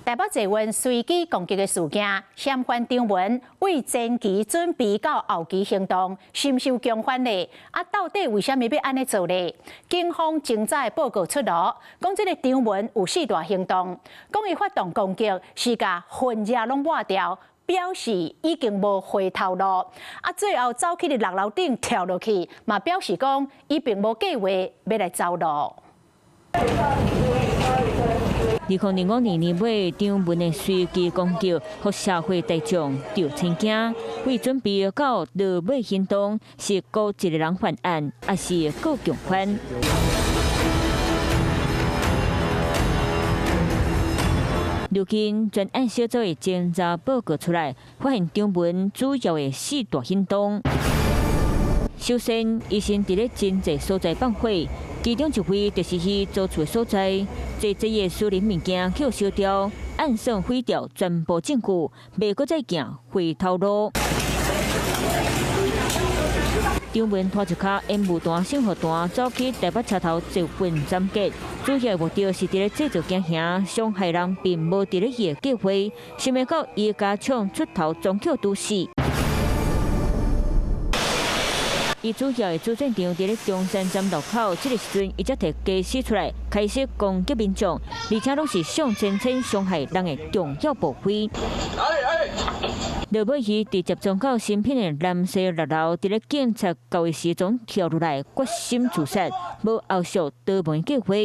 台北坐运随机攻击的事件，嫌犯张文为前期准备到后期行动，深受共犯呢？到底为什么要安尼做呢？警方前早报告出炉，讲这个张文有4大行动，讲伊发动攻击是甲恨热拢抹掉，表示已经无回头路。最后走去6楼顶跳落去，嘛表示讲伊并无计划要来走路。 2005年尾，张文的随机攻击，互社会大众着震惊。为准备到落尾行动，是孤一个人犯案，还是各共犯？如今专案小组的侦查报告出来，发现张文主要的4大行动。首先，伊先伫咧真济所在放火。 其中一回就是伊租厝的所在，这的私人物件去烧掉，暗算毁掉全部证据，袂阁再行回头路。张文拖一卡烟雾弹、信号弹，走去台北车头集运斩结，主要的目的是伫咧制造惊吓，伤害人并无伫咧伊的计划，想要到伊家抢出头，终扣毒死。 伊主要的主战场伫咧中山站路口，这个时阵伊才摕家私出来，开始攻击民众，而且拢是上千伤害人的重要部位。落尾伊直接撞到新品的蓝色6楼，伫咧警察到的时阵跳落来，决心自杀，无后续逃亡计划。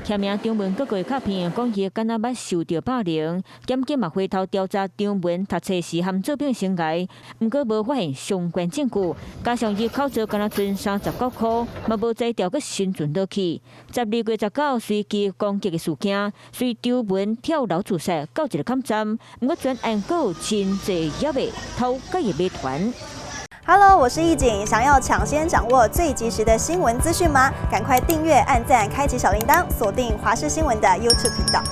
听名张文各个卡片讲伊敢若捌受到霸凌，检警嘛回头调查张文读册时含作弊生涯，毋过无发现相关证据，加上伊口罩敢若存39箍，嘛无再调个生存落去。12月19随机攻击的事件，随张文跳楼自杀到一个坎站，毋过专案阁有真济野的偷改的谜团。 Hello， 我是易景，想要抢先掌握最及时的新闻资讯吗？赶快订阅、按赞、开启小铃铛，锁定华视新闻的 YouTube 频道。